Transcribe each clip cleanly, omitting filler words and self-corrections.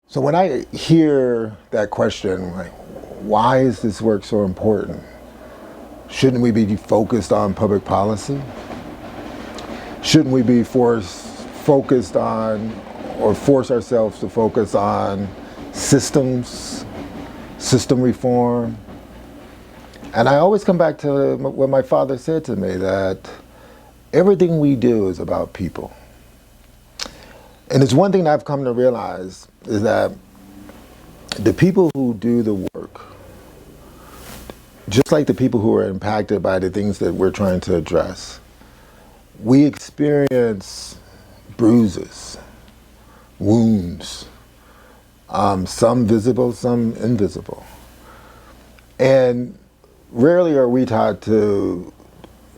So when I hear that question, like, why is this work so important? Shouldn't we be focused on public policy? Shouldn't we be focused on, or force ourselves to focus on systems, system reform? And I always come back to what my father said to me, that everything we do is about people. And it's one thing that I've come to realize is that the people who do the work, just like the people who are impacted by the things that we're trying to address, we experience bruises, wounds, some visible, some invisible. And rarely are we taught to,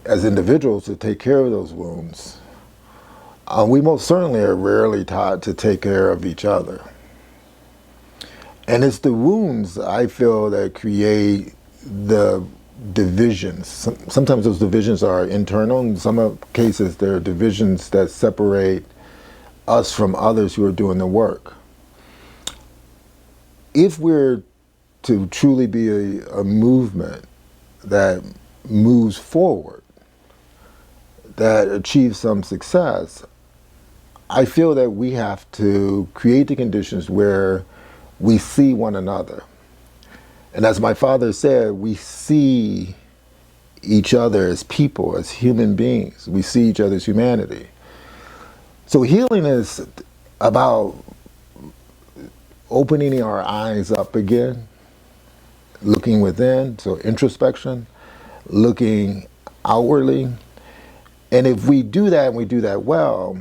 as individuals, to take care of those wounds. We most certainly are rarely taught to take care of each other. And it's the wounds, I feel, that create the divisions. Sometimes those divisions are internal. In some cases, there are divisions that separate us from others who are doing the work. If we're to truly be a movement that moves forward, that achieves some success, I feel that we have to create the conditions where we see one another. And as my father said, we see each other as people, as human beings. We see each other's humanity. So healing is about opening our eyes up again, looking within, so introspection, looking outwardly. And if we do that and we do that well,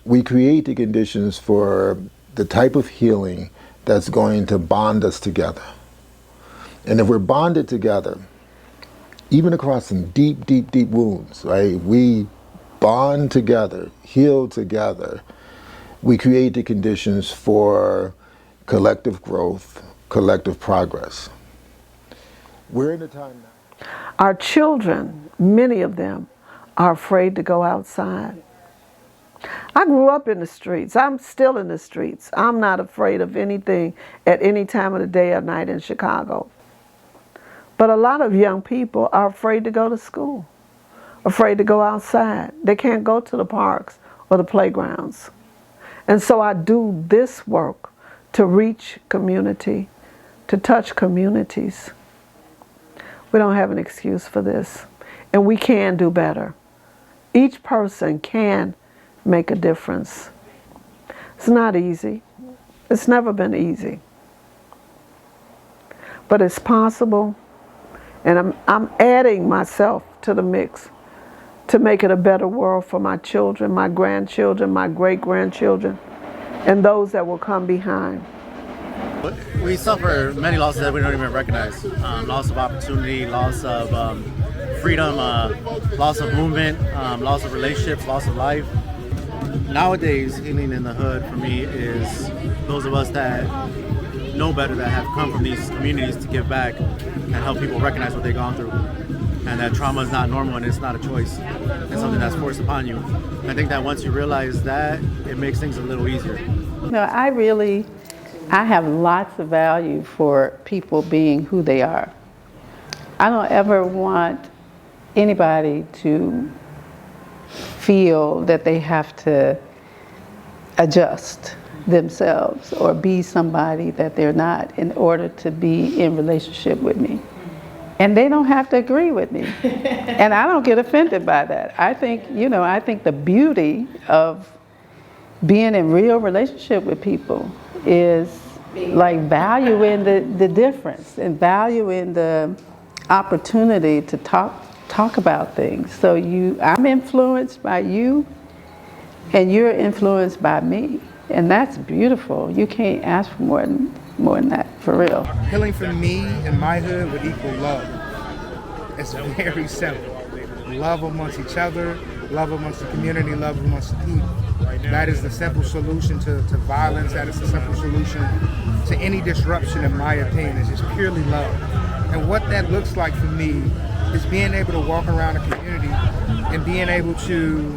we create the conditions for the type of healing that's going to bond us together. And if we're bonded together, even across some deep, deep, deep wounds, right? We bond together, heal together. We create the conditions for collective growth, collective progress. We're in a time now. Our children, many of them, are afraid to go outside. I grew up in the streets. I'm still in the streets. I'm not afraid of anything at any time of the day or night in Chicago. But a lot of young people are afraid to go to school, afraid to go outside. They can't go to the parks or the playgrounds. And so I do this work to reach community, to touch communities. We don't have an excuse for this. And we can do better. Each person can make a difference. It's not easy. It's never been easy. But it's possible. And I'm adding myself to the mix to make it a better world for my children, my grandchildren, my great-grandchildren, and those that will come behind. We suffer many losses that we don't even recognize. Loss of opportunity, loss of freedom, loss of movement, loss of relationships, loss of life. Nowadays, healing in the hood for me is those of us that know better, that have come from these communities to give back and help people recognize what they've gone through. And that trauma is not normal and it's not a choice. It's something that's forced upon you. And I think that once you realize that, it makes things a little easier. No, I have lots of value for people being who they are. I don't ever want anybody to feel that they have to adjust themselves or be somebody that they're not in order to be in relationship with me. And they don't have to agree with me. And I don't get offended by that. I think, I think the beauty of being in real relationship with people is like valuing the difference and valuing the opportunity to talk about things. So I'm influenced by you and you're influenced by me. And that's beautiful. You can't ask for more than that, for real. Healing for me in my hood would equal love. It's very simple. Love amongst each other, love amongst the community, love amongst the people. That is the simple solution to violence. That is the simple solution to any disruption, in my opinion. It's just purely love. And what that looks like for me is being able to walk around a community and being able to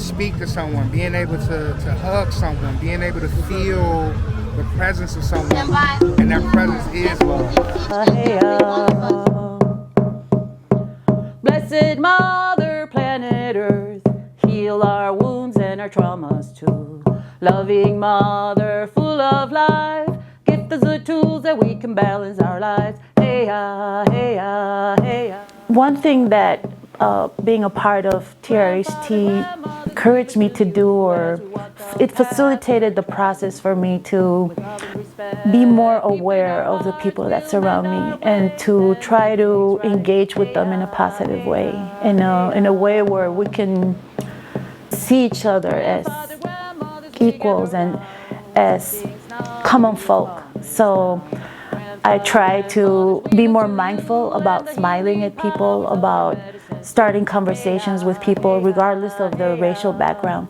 speak to someone, being able to hug someone, being able to feel the presence of someone, and that presence is love. Blessed Mother, planet Earth, heal our wounds and our traumas too. Loving Mother, full of life, gift us the tools that we can balance our lives. Hey ya, hey ya, hey ya. One thing that being a part of TRHT encouraged me to do, or it facilitated the process for me to be more aware of the people that surround me and to try to engage with them in a positive way, in a way where we can see each other as equals and as common folk. So I try to be more mindful about smiling at people, about starting conversations with people regardless of their racial background.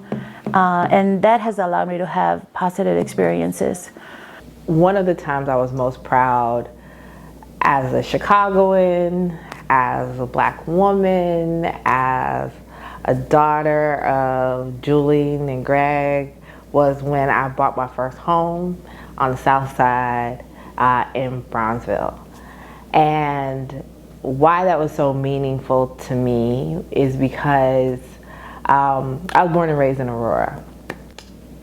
And that has allowed me to have positive experiences. One of the times I was most proud as a Chicagoan, as a Black woman, as a daughter of Julian and Greg, was when I bought my first home on the South Side in Brownsville. And why that was so meaningful to me is because I was born and raised in Aurora.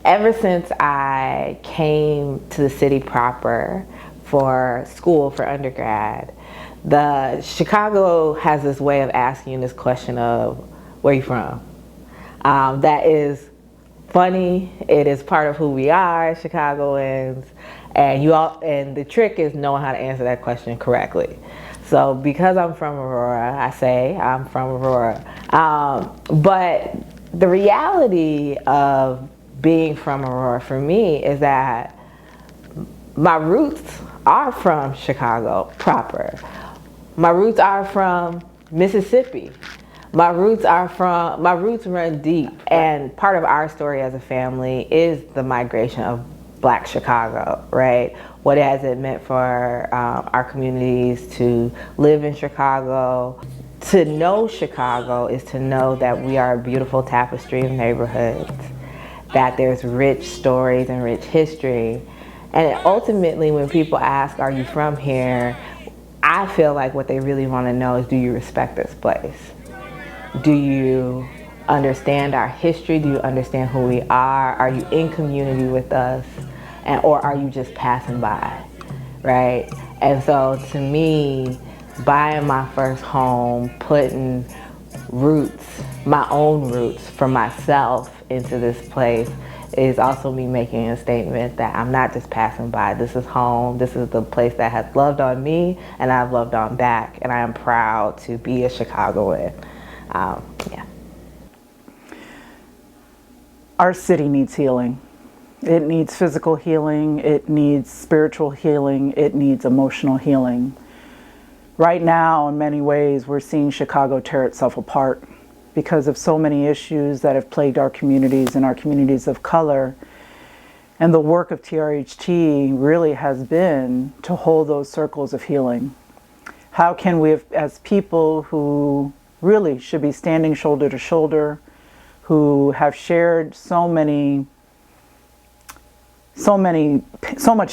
Ever since I came to the city proper for school, for undergrad, the Chicago has this way of asking you this question of, where you from? That is funny. It is part of who we are as Chicagoans. And the trick is knowing how to answer that question correctly. So because I'm from Aurora, I say I'm from Aurora. But the reality of being from Aurora for me is that my roots are from Chicago proper. My roots are from Mississippi. My roots run deep. And part of our story as a family is the migration of Black Chicago, right? What has it meant for our communities to live in Chicago? To know Chicago is to know that we are a beautiful tapestry of neighborhoods, that there's rich stories and rich history. And ultimately, when people ask, are you from here? I feel like what they really want to know is, do you respect this place? Do you understand our history? Do you understand who we are? Are you in community with us? Or are you just passing by, right? And so to me, buying my first home, putting roots, my own roots for myself into this place, is also me making a statement that I'm not just passing by. This is home. This is the place that has loved on me, and I've loved on back. And I am proud to be a Chicagoan. Yeah. Our city needs healing. It needs physical healing. It needs spiritual healing. It needs emotional healing. Right now, in many ways, we're seeing Chicago tear itself apart because of so many issues that have plagued our communities and our communities of color. And the work of TRHT really has been to hold those circles of healing. How can we, as people who really should be standing shoulder to shoulder, who have shared so much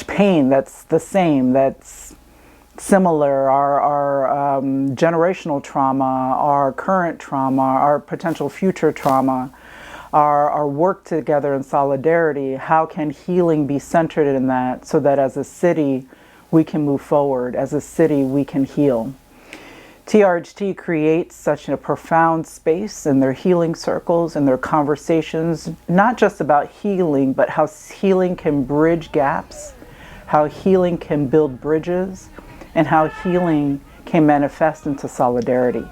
pain that's the same, that's similar, our generational trauma, our current trauma, our potential future trauma, our work together in solidarity, how can healing be centered in that so that as a city we can move forward, as a city we can heal? TRHT creates such a profound space in their healing circles and their conversations, not just about healing, but how healing can bridge gaps, how healing can build bridges, and how healing can manifest into solidarity.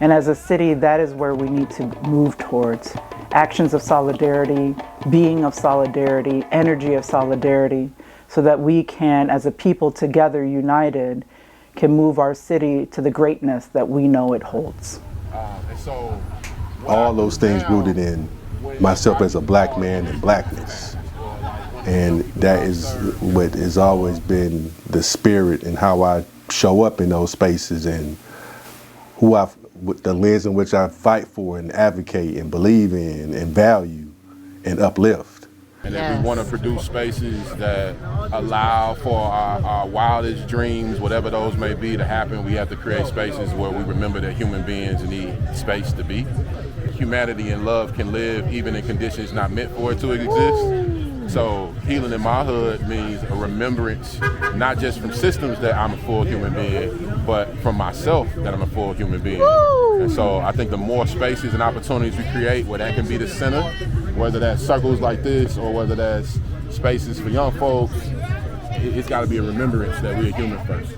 And as a city, that is where we need to move towards. Actions of solidarity, being of solidarity, energy of solidarity, so that we can, as a people together, united, can move our city to the greatness that we know it holds. All those things rooted in myself as a Black man and Blackness. And that is what has always been the spirit and how I show up in those spaces and who the lens in which I fight for and advocate and believe in and value and uplift. And if we want to produce spaces that allow for our wildest dreams, whatever those may be, to happen, we have to create spaces where we remember that human beings need space to be. Humanity and love can live even in conditions not meant for it to exist. So healing in my hood means a remembrance, not just from systems that I'm a full human being, but from myself that I'm a full human being. And so I think the more spaces and opportunities we create where that can be the center, whether that's circles like this or whether that's spaces for young folks, it's got to be a remembrance that we're human first.